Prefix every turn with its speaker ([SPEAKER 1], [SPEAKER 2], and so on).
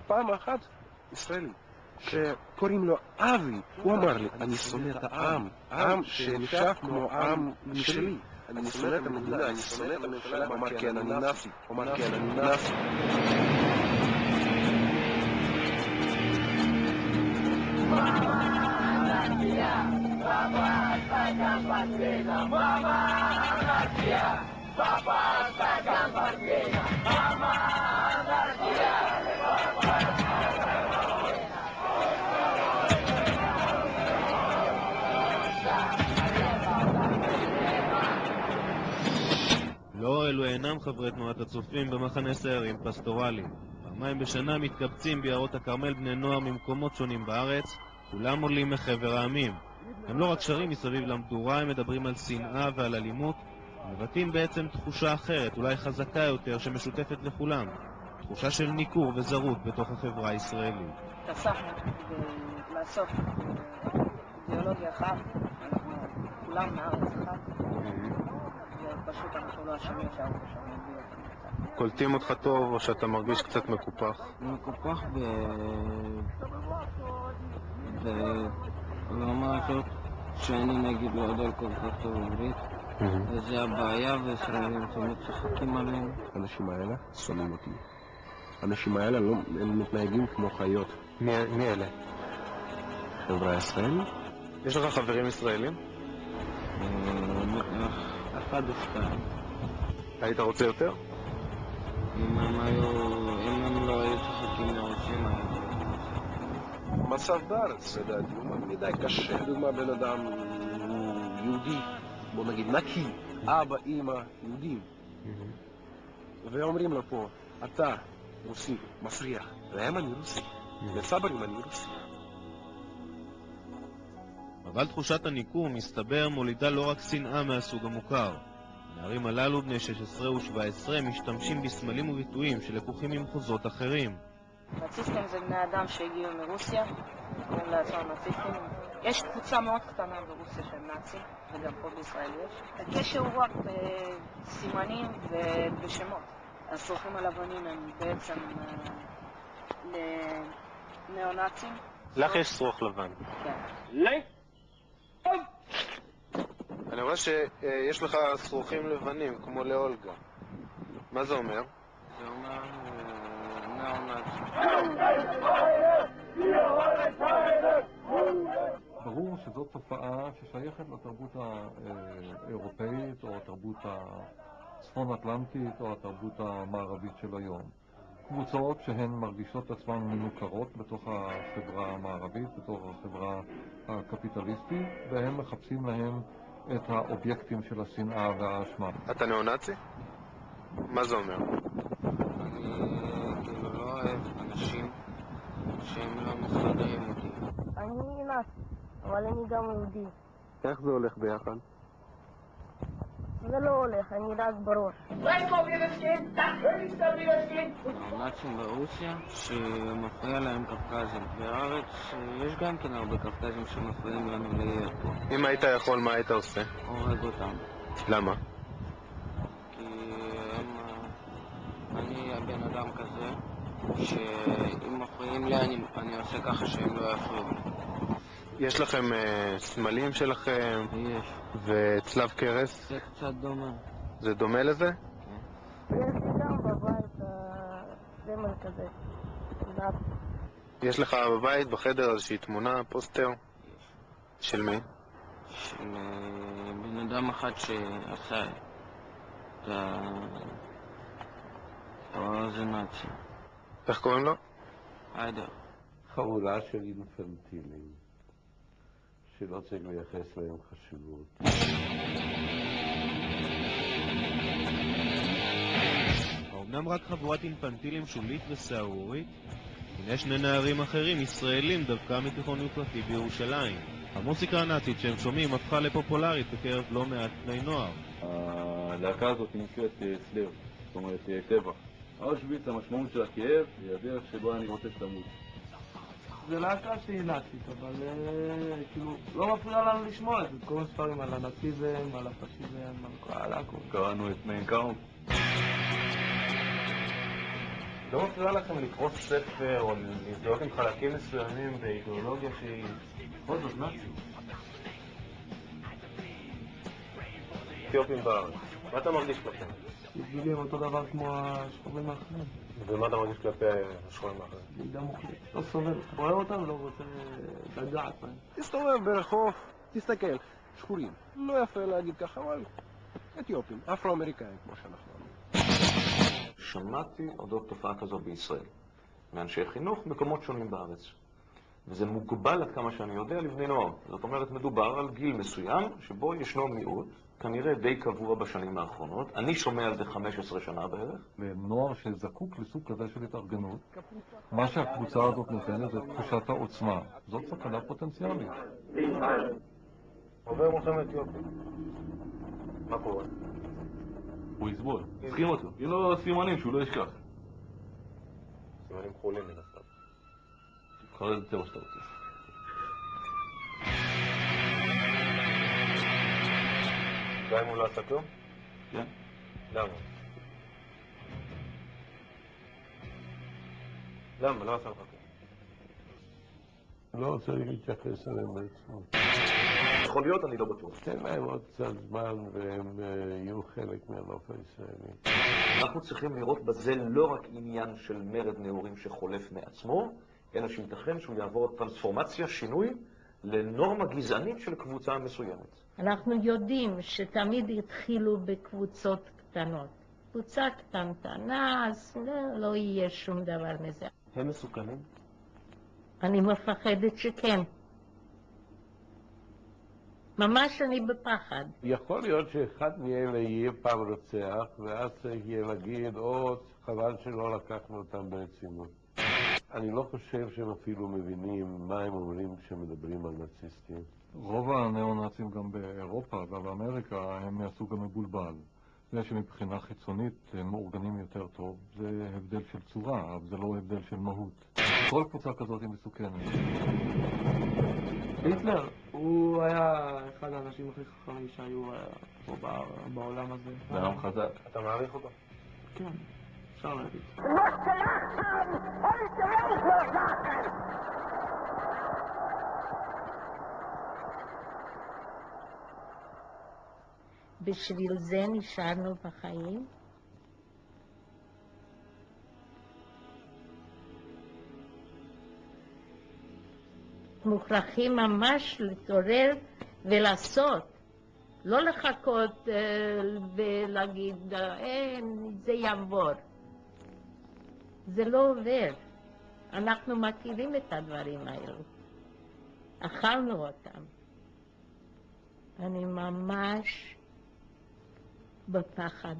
[SPEAKER 1] פעם אחת ישראלי שקוראים לו אבי, הוא אמר לי, אני שונא את העם, עם שנשאר כמו עם משלי. אני שונא את המדינה, אני שונא את הממשלה. הוא אמר כן, אני נאצי. הוא אמר כן, אני נאצי.
[SPEAKER 2] לא, אלו אינם חברי תנועת הצופים במחנה סיירים פסטורלי. פעמיים בשנה מתקבצים ביערות הכרמל בני נוער ממקומות שונים בארץ, כולם עולים מחבר העמים. הם לא רק שרים מסביב למדורה, הם מדברים על שנאה ועל אלימות, מבטאים בעצם תחושה אחרת, אולי חזקה יותר, שמשותפת לכולם. תחושה של ניכור וזרות בתוך החברה הישראלית.
[SPEAKER 3] התאספנו לאסוף אידיאולוגיה אחת, אנחנו כולם מארץ אחת, ופשוט אנחנו לא אשמים שהאוטו שם מביא אותנו.
[SPEAKER 2] קולטים אותך טוב או שאתה מרגיש קצת מקופח?
[SPEAKER 4] מקופח ברמה הזאת שאני נגיד לא יודע כל כך טוב עברית, וזה הבעיה, וישראלים תמיד צוחקים עליהם.
[SPEAKER 1] האנשים האלה שונאים אותי. האנשים האלה הם מתנהגים כמו חיות.
[SPEAKER 2] מי אלה?
[SPEAKER 1] חברה ישראלית?
[SPEAKER 2] יש לך חברים ישראלים?
[SPEAKER 4] אחד או שתיים.
[SPEAKER 2] היית רוצה יותר?
[SPEAKER 4] אם הם לא היו צוחקים מרוצים,
[SPEAKER 1] מצב בארץ, לדעתי, הוא מדי קשה. לדוגמה, בן אדם הוא יהודי, בוא נגיד נקי, אבא, אמא, יהודים. ואומרים לו פה, אתה רוסי, מסריח. להם אני רוסי. לצברים אני רוסי.
[SPEAKER 2] אבל תחושת הניכור, מסתבר, מולידה לא רק שנאה מהסוג המוכר. הנערים הללו, בני 16 ו-17, משתמשים בסמלים וביטויים שלקוחים ממחוזות אחרים.
[SPEAKER 3] נאציסטים זה בני אדם שהגיעו מרוסיה, קוראים לעצמם נאציסטים. יש קבוצה מאוד קטנה ברוסיה של נאצים, וגם פה בישראל יש. הקשר הוא רק בסימנים ובשמות. השרוכים הלבנים הם בעצם לנאו-נאצים.
[SPEAKER 2] לך יש שרוך לבן.
[SPEAKER 3] כן.
[SPEAKER 2] אני רואה שיש לך שרוכים לבנים, כמו לאולגה. מה זה אומר?
[SPEAKER 4] זה אומר נאו-נאצים.
[SPEAKER 5] ברור שזאת תופעה ששייכת לתרבות האירופאית או התרבות הצפון-אטלנטית או התרבות המערבית של היום. קבוצות שהן מרגישות עצמן מנוכרות בתוך החברה המערבית, בתוך החברה הקפיטליסטית, והם מחפשים להם את האובייקטים של השנאה והאשמה.
[SPEAKER 2] אתה נאו-נאצי? מה זה אומר?
[SPEAKER 4] אני כאילו לא אוהב אנשים שהם לא מסתדרים אותי.
[SPEAKER 6] אני נאצי, אבל אני גם יהודי.
[SPEAKER 2] איך זה הולך ביחד?
[SPEAKER 6] זה לא הולך, אני רק בראש.
[SPEAKER 4] נאצים ברוסיה שמפריע להם קפקזים. בארץ יש גם כן הרבה קפקזים שמפריעים לנו להיות פה.
[SPEAKER 2] אם היית יכול, מה היית עושה?
[SPEAKER 4] הורג אותם.
[SPEAKER 2] למה?
[SPEAKER 4] כי אני הבן אדם כזה שאם מפריעים לי אני עושה ככה שהם לא יפריעו לי.
[SPEAKER 2] יש לכם סמלים שלכם?
[SPEAKER 4] יש.
[SPEAKER 2] וצלב קרס?
[SPEAKER 4] זה קצת דומה.
[SPEAKER 2] זה דומה לזה?
[SPEAKER 6] יש לי גם בבית סמל כזה.
[SPEAKER 2] יש לך בבית, בחדר, איזושהי תמונה, פוסטר?
[SPEAKER 4] יש.
[SPEAKER 2] של מי?
[SPEAKER 4] של בן אדם אחד שעשה את זה נאצי.
[SPEAKER 2] איך קוראים לו?
[SPEAKER 4] היידר.
[SPEAKER 7] חבורה של אינפנטילים שלא צריך לייחס להם חשיבות.
[SPEAKER 2] האמנם רק חבורת אינפנטילים שולית וסערורית? הנה שני נערים אחרים, ישראלים, דווקא מתיכון יוקרתי בירושלים. המוסיקה הנאצית שהם שומעים הפכה לפופולרית בקרב לא מעט בני נוער.
[SPEAKER 8] הלהקה הזאת נקראת סלב, זאת אומרת טבח. אושוויץ, המשמעות של הכאב היא הדרך שבו אני רוצה שתמות.
[SPEAKER 9] זה להקה שהיא נאצית, אבל כאילו לא מפריע לנו לשמוע את זה. כל הספרים על הנאציזם, על הפשיזם, על הכל.
[SPEAKER 8] קראנו את מיין קאמפף.
[SPEAKER 2] לא מפריע לכם לקרוא ספר או להזדהות עם חלקים מסוימים באידיאולוגיה שהיא בכל זאת נאצית? אתיופים בארץ, מה אתה מרגיש כלפיהם?
[SPEAKER 9] בשבילי הם אותו דבר כמו השחורים האחרים.
[SPEAKER 2] ומה אתה מרגיש כלפי השחורים האחרים?
[SPEAKER 9] בעידה מוחלט. לא סובל, רואה אותם, לא רוצה לגעת בהם.
[SPEAKER 1] תסתובב ברחוב, תסתכל, שחורים. לא יפה להגיד ככה, אבל אתיופים, אפרו-אמריקאים, כמו שאנחנו אומרים.
[SPEAKER 10] שמעתי אודות תופעה כזו בישראל, מאנשי חינוך, מקומות שונים בארץ. וזה מוגבל עד כמה שאני יודע לבני נוער. זאת אומרת, מדובר על גיל מסוים שבו ישנו מיעוט, כנראה די קבוע בשנים האחרונות. אני שומע על זה 15 שנה בערך.
[SPEAKER 5] לנוער שזקוק לסוג כזה של התארגנות, מה שהקבוצה הזאת נותנת זה תחושת העוצמה. זאת סכנה פוטנציאלית.
[SPEAKER 2] עובר מלחמת אתיופיה. מה קורה?
[SPEAKER 8] הוא יסבול. צריכים אותו. יהיו לו סימנים שהוא לא ישכח.
[SPEAKER 2] סימנים חולים מן הסתם.
[SPEAKER 8] תבחר איזה צבע שאתה רוצה.
[SPEAKER 2] גם אם הוא לא עשה כלום?
[SPEAKER 8] כן.
[SPEAKER 2] למה? למה? לא עשה לך כלום.
[SPEAKER 7] לא רוצה להתייחס אליהם בעצמם.
[SPEAKER 10] יכול להיות, אני לא בטוח.
[SPEAKER 7] תן להם עוד קצת זמן והם יהיו חלק מהנוף הישראלי.
[SPEAKER 10] אנחנו צריכים לראות בזה לא רק עניין של מרד נאורים שחולף מעצמו, אלא שייתכן שהוא יעבור טרנספורמציה, שינוי, לנורמה גזענית של קבוצה מסוימת.
[SPEAKER 6] אנחנו יודעים שתמיד התחילו בקבוצות קטנות. קבוצה קטנטנה, אז לא יהיה שום דבר מזה.
[SPEAKER 2] הם מסוכנים?
[SPEAKER 6] אני מפחדת שכן. ממש אני בפחד.
[SPEAKER 7] יכול להיות שאחד מאלה יהיה פעם רוצח, ואז צריך יהיה להגיד, חבל שלא לקחנו אותם ברצינות. אני לא חושב שהם אפילו מבינים מה הם אומרים כשמדברים על נאציסטים.
[SPEAKER 5] רוב הנאו-נאצים גם באירופה ובאמריקה הם מהסוג המבולבל. זה שמבחינה חיצונית הם מאורגנים יותר טוב, זה הבדל של צורה, אבל זה לא הבדל של מהות. כל קבוצה כזאת היא מסוכנת.
[SPEAKER 9] היטלר, הוא היה אחד האנשים הכי חכמים שהיו פה בעולם הזה.
[SPEAKER 8] זה עם חזק.
[SPEAKER 2] אתה מעריך אותו?
[SPEAKER 9] כן, אפשר להגיד.
[SPEAKER 6] בשביל זה נשארנו בחיים. מוכרחים ממש להתעורר ולעשות, לא לחכות ולהגיד, זה יעבור. זה לא עובר. אנחנו מכירים את הדברים האלו. אכלנו אותם. אני ממש בפחד.